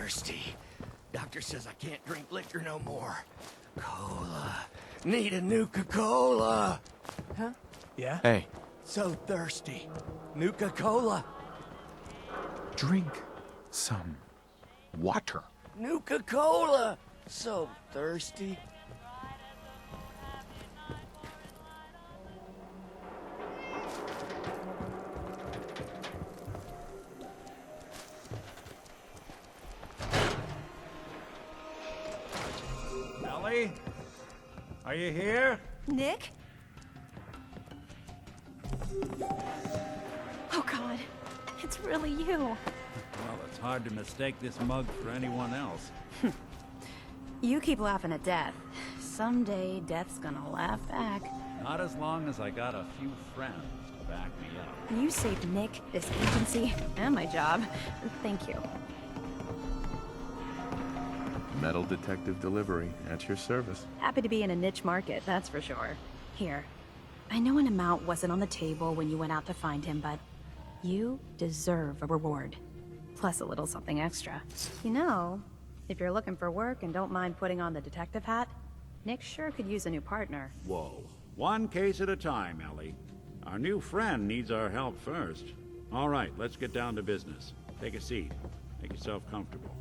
thirsty. Doctor says I can't drink liquor no more. Cola. Need a Nuka-Cola. Huh? Yeah? Hey, So thirsty. Nuka-Cola. drink some water. Nuka-Cola. So thirsty. Ellie? Are you here? Nick? Oh God, it's really you. Well, it's hard to mistake this mug for anyone else. You keep laughing at death. Someday, death's gonna laugh back. Not as long as I got a few friends to back me up. You saved Nick, this agency, and my job. Thank you. Metal detective delivery at your service. Happy to be in a niche market, that's for sure. Here, I know an amount wasn't on the table when you went out to find him, but you deserve a reward. Plus a little something extra. You know, if you're looking for work and don't mind putting on the detective hat, Nick sure could use a new partner. Whoa. One case at a time, Ellie. Our new friend needs our help first. All right, let's get down to business. Take a seat. Make yourself comfortable.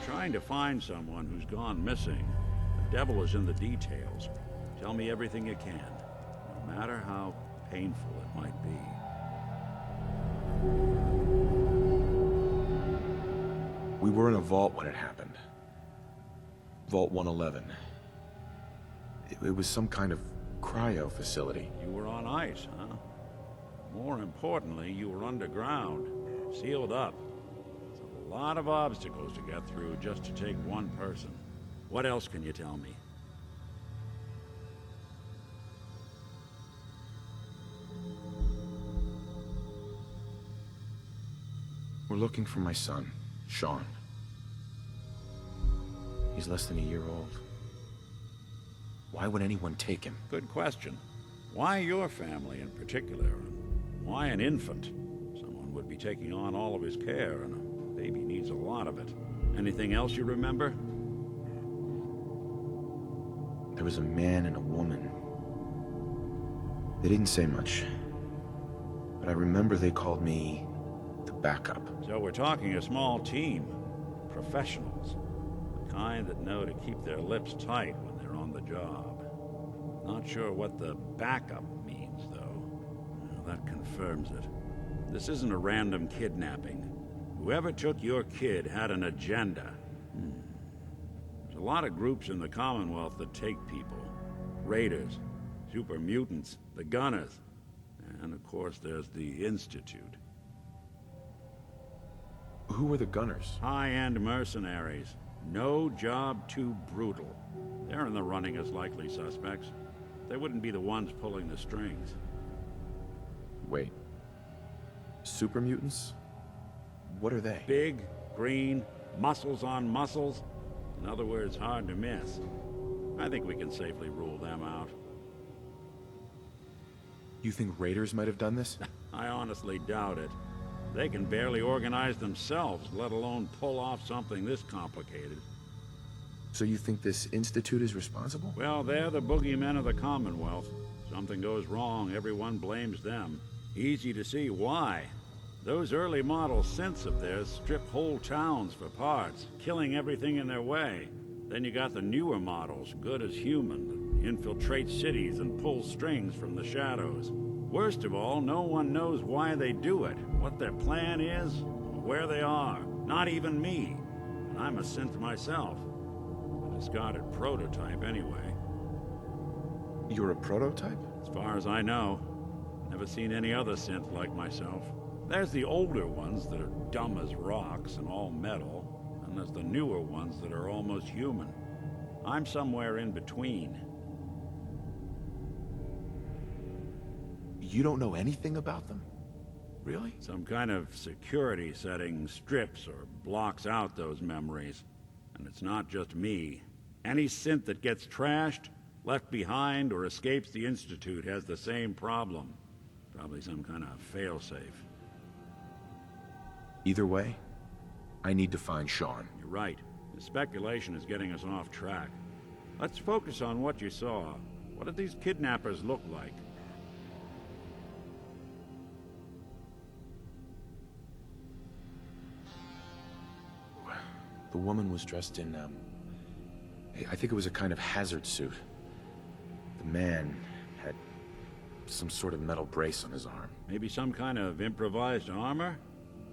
Trying to find someone who's gone missing. The devil is in the details. Tell me everything you can, no matter how painful it might be. We were in a vault when it happened. Vault 111. It was some kind of cryo facility. You were on ice, huh? More importantly, you were underground, sealed up. A lot of obstacles to get through just to take one person. What else can you tell me? We're looking for my son, Sean. He's less than a year old. Why would anyone take him? Good question. Why your family in particular? And why an infant? Someone would be taking on all of his care, and a baby needs a lot of it. Anything else you remember? There was a man and a woman. They didn't say much, but I remember they called me the backup. So we're talking a small team. Professionals. The kind that know to keep their lips tight when they're on the job. Not sure what the backup means, though. Well, that confirms it. This isn't a random kidnapping. Whoever took your kid had an agenda. There's a lot of groups in the Commonwealth that take people. Raiders, super mutants, the Gunners, and of course there's the Institute. Who were the Gunners? High-end mercenaries. No job too brutal. They're in the running as likely suspects. They wouldn't be the ones pulling the strings. Wait. Super mutants? What are they? Big, green, muscles on muscles. In other words, hard to miss. I think we can safely rule them out. You think raiders might have done this? I honestly doubt it. They can barely organize themselves, let alone pull off something this complicated. So you think this institute is responsible? Well, they're the boogeymen of the Commonwealth. Something goes wrong, everyone blames them. Easy to see why. Those early model synths of theirs strip whole towns for parts, killing everything in their way. Then you got the newer models, good as human, that infiltrate cities and pull strings from the shadows. Worst of all, no one knows why they do it, what their plan is, or where they are. Not even me. And I'm a synth myself. A discarded prototype anyway. You're a prototype? As far as I know. Never seen any other synth like myself. There's the older ones that are dumb as rocks and all metal, and there's the newer ones that are almost human. I'm somewhere in between. You don't know anything about them? Really? Some kind of security setting strips or blocks out those memories. And it's not just me. Any synth that gets trashed, left behind, or escapes the Institute has the same problem. Probably some kind of failsafe. Either way, I need to find Sean. You're right. The speculation is getting us off track. Let's focus on what you saw. What did these kidnappers look like? The woman was dressed in, I think it was a kind of hazard suit. The man had some sort of metal brace on his arm. Maybe some kind of improvised armor?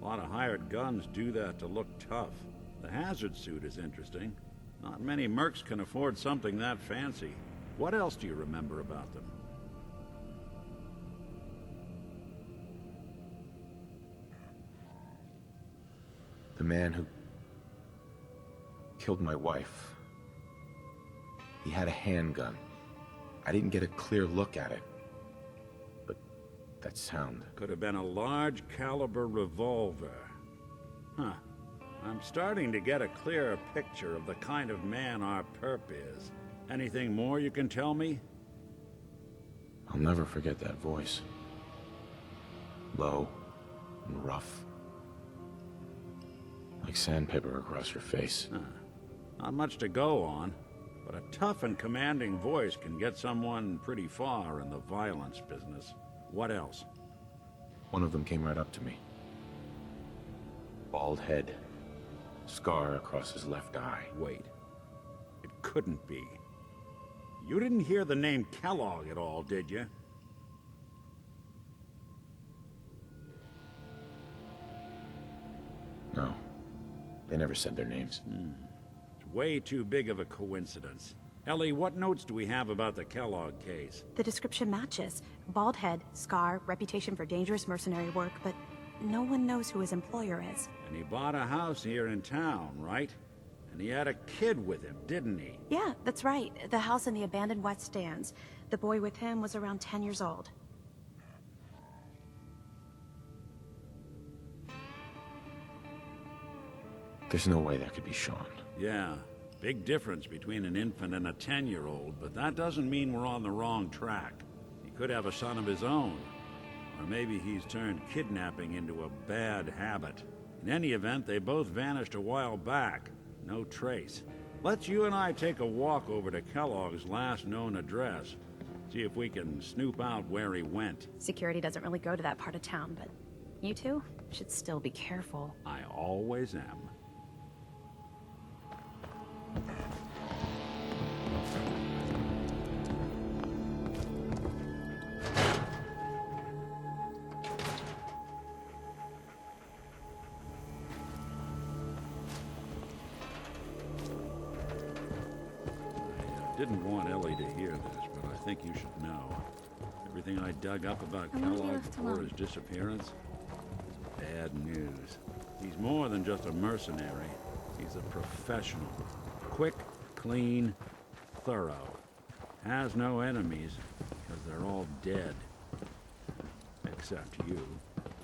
A lot of hired guns do that to look tough. The hazard suit is interesting. Not many mercs can afford something that fancy. What else do you remember about them? The man who killed my wife. He had a handgun. I didn't get a clear look at it. But that sound. Could have been a large caliber revolver. Huh. I'm starting to get a clearer picture of the kind of man our perp is. Anything more you can tell me? I'll never forget that voice. Low and rough. Like sandpaper across your face. Not much to go on, but a tough and commanding voice can get someone pretty far in the violence business. What else? One of them came right up to me. Bald head. Scar across his left eye. Wait. It couldn't be. You didn't hear the name Kellogg at all, did you? No. They never said their names. It's way too big of a coincidence. Ellie, what notes do we have about the Kellogg case? The description matches. Bald head, scar, reputation for dangerous mercenary work, but no one knows who his employer is. And he bought a house here in town, right? And he had a kid with him, didn't he? Yeah, that's right. The house in the abandoned West Stands. The boy with him was around 10 years old. There's no way that could be Sean. Yeah, big difference between an infant and a 10-year-old, but that doesn't mean we're on the wrong track. He could have a son of his own. Or maybe he's turned kidnapping into a bad habit. In any event, they both vanished a while back. No trace. Let's you and I take a walk over to Kellogg's last known address. See if we can snoop out where he went. Security doesn't really go to that part of town, but you two should still be careful. I always am. Didn't want Ellie to hear this, but I think you should know. Everything I dug up about Kellogg before his disappearance is bad news. He's more than just a mercenary. He's a professional. Quick, clean, thorough. Has no enemies, because they're all dead. Except you.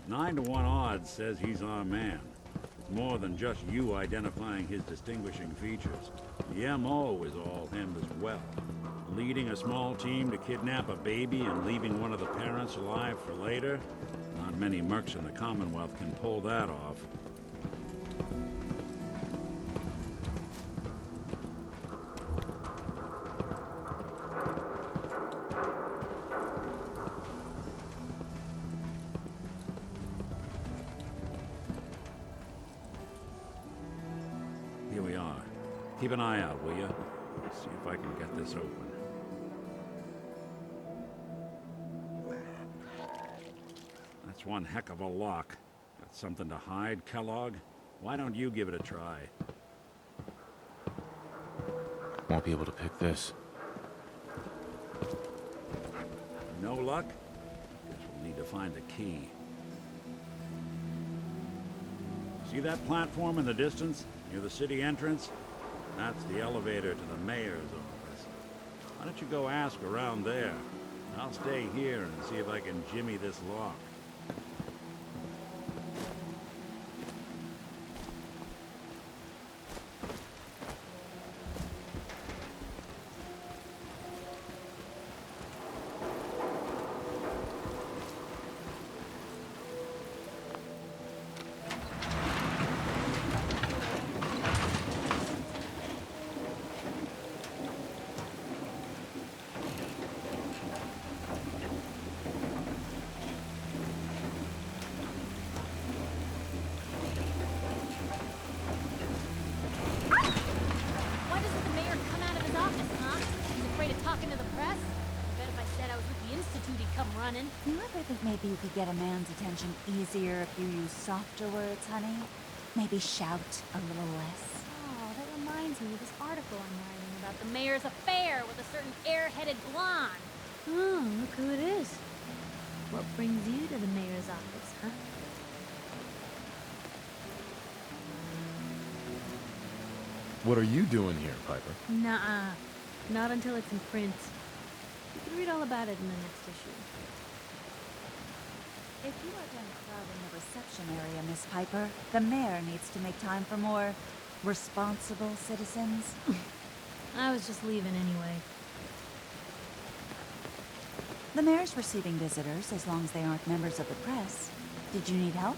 9 to 1 odds says he's our man. It's more than just you identifying his distinguishing features. The MO is all him as well. Leading a small team to kidnap a baby and leaving one of the parents alive for later? Not many mercs in the Commonwealth can pull that off. Here we are. Keep an eye out, will you? See if I can get this open. That's one heck of a lock. Got something to hide, Kellogg? Why don't you give it a try? Won't be able to pick this. No luck? Guess we'll need to find the key. See that platform in the distance, near the city entrance? That's the elevator to the mayor's office. Why don't you go ask around there? I'll stay here and see if I can jimmy this lock. come running. You ever think maybe you could get a man's attention easier if you use softer words, honey? Maybe shout a little less. Oh, that reminds me of this article I'm writing about the mayor's affair with a certain air-headed blonde. Oh, look who it is. What brings you to the mayor's office, huh? What are you doing here, Piper? Nuh-uh. Not until it's in print. You can read all about it in the next issue. If you are done crowding the reception area, Miss Piper, the mayor needs to make time for more responsible citizens. I was just leaving anyway. The mayor's receiving visitors as long as they aren't members of the press. Did you need help?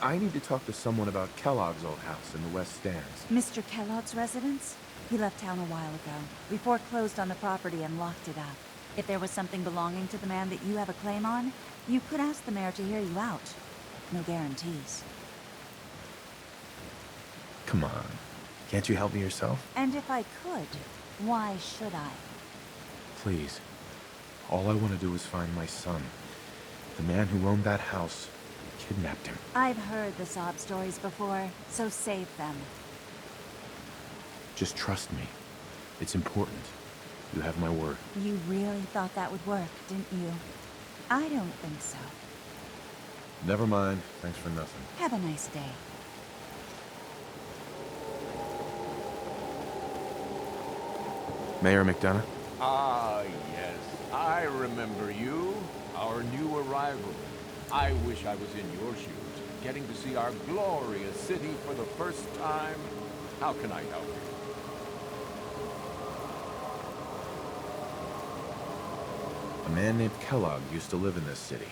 I need to talk to someone about Kellogg's old house in the West Stands. Mr. Kellogg's residence? He left town a while ago. We foreclosed on the property and locked it up. If there was something belonging to the man that you have a claim on, you could ask the mayor to hear you out. No guarantees. Come on. Can't you help me yourself? And if I could, why should I? Please. All I want to do is find my son. The man who owned that house kidnapped him. I've heard the sob stories before, so save them. Just trust me. It's important. You have my word. You really thought that would work, didn't you? I don't think so. Never mind. Thanks for nothing. Have a nice day. Mayor McDonough? Ah, yes. I remember you. Our new arrival. I wish I was in your shoes, getting to see our glorious city for the first time. How can I help you? A man named Kellogg used to live in this city.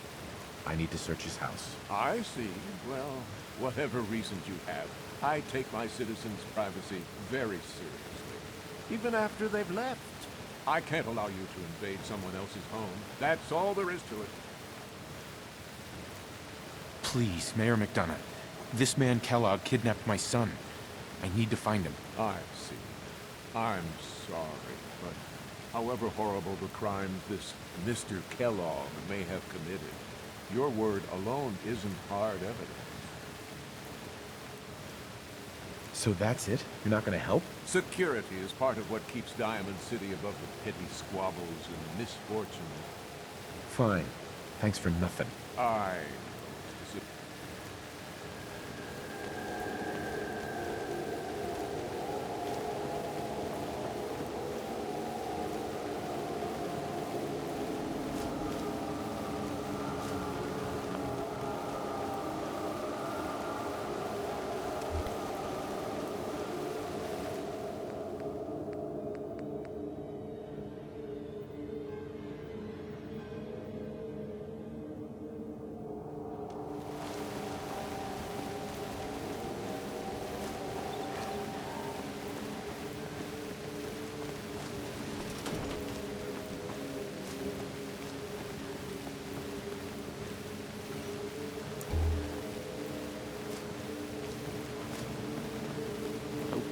I need to search his house. I see. Well, whatever reasons you have, I take my citizens' privacy very seriously. Even after they've left. I can't allow you to invade someone else's home. That's all there is to it. Please, Mayor McDonough. This man Kellogg kidnapped my son. I need to find him. I see. I'm sorry, but however horrible the crimes this Mr. Kellogg may have committed, your word alone isn't hard evidence. So that's it? You're not gonna help? Security is part of what keeps Diamond City above the petty squabbles and misfortune. Fine. Thanks for nothing. I...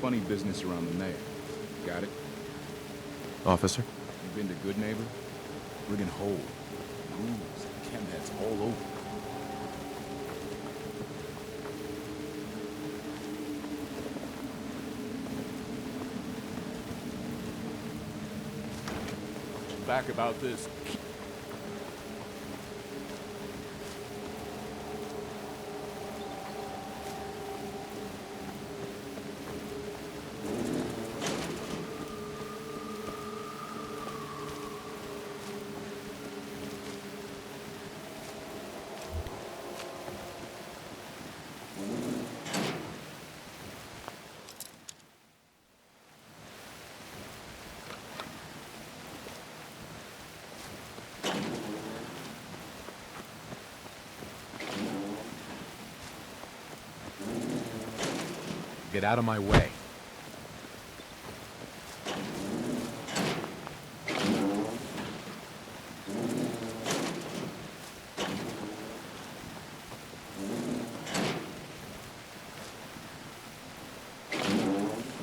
Funny business around the mayor. Got it? Officer? You been to Good Neighbor? Friggin' hole. Rules and chem heads all over. Back about this. Get out of my way.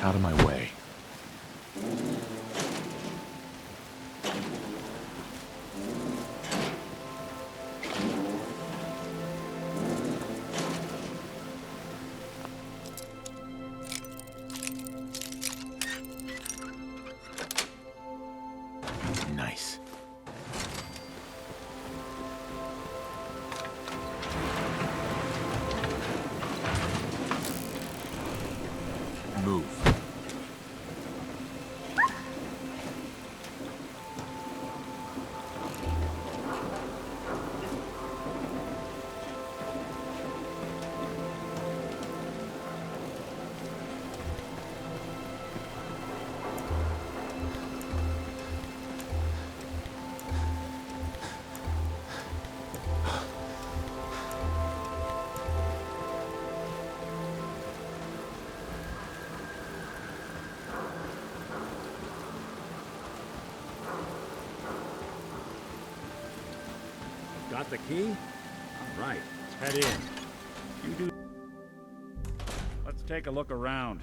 Out of my way. nice. Move. Got the key? All right, let's head in. You do. Let's take a look around.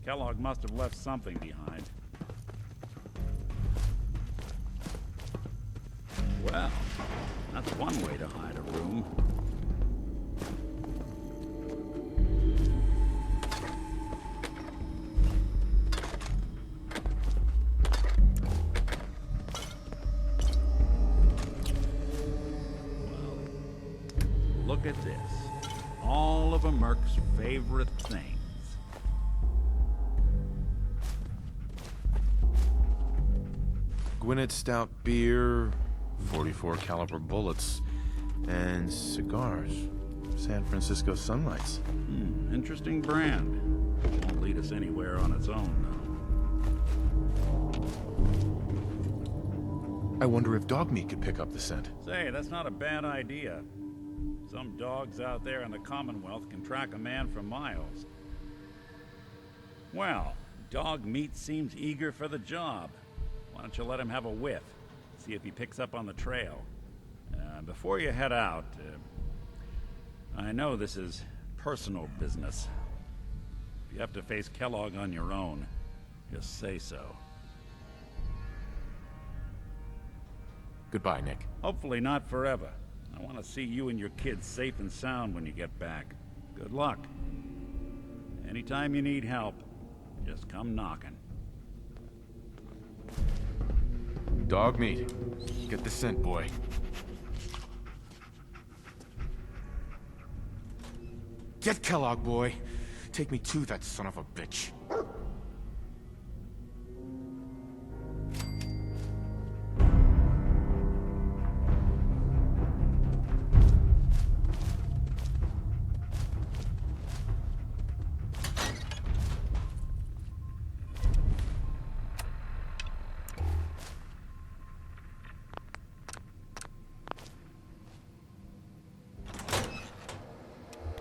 Kellogg must have left something behind. Well, that's one way to hide a room. Look at this. All of a Merc's favorite things. Gwinnett Stout beer, 44 caliber bullets, and cigars. San Francisco Sunlights. Interesting brand. Won't lead us anywhere on its own, I wonder if dog meat could pick up the scent. though. Say, that's not a bad idea. Some dogs out there in the Commonwealth can track a man for miles. Well, dog meat seems eager for the job. Why don't you let him have a whiff? See if he picks up on the trail. Before you head out, I know this is personal business. If you have to face Kellogg on your own, just say so. Goodbye, Nick. Hopefully not forever. I want to see you and your kids safe and sound when you get back. Good luck. Anytime you need help, just come knocking. Dog meat. Get the scent, boy. Get Kellogg, boy. Take me to that son of a bitch.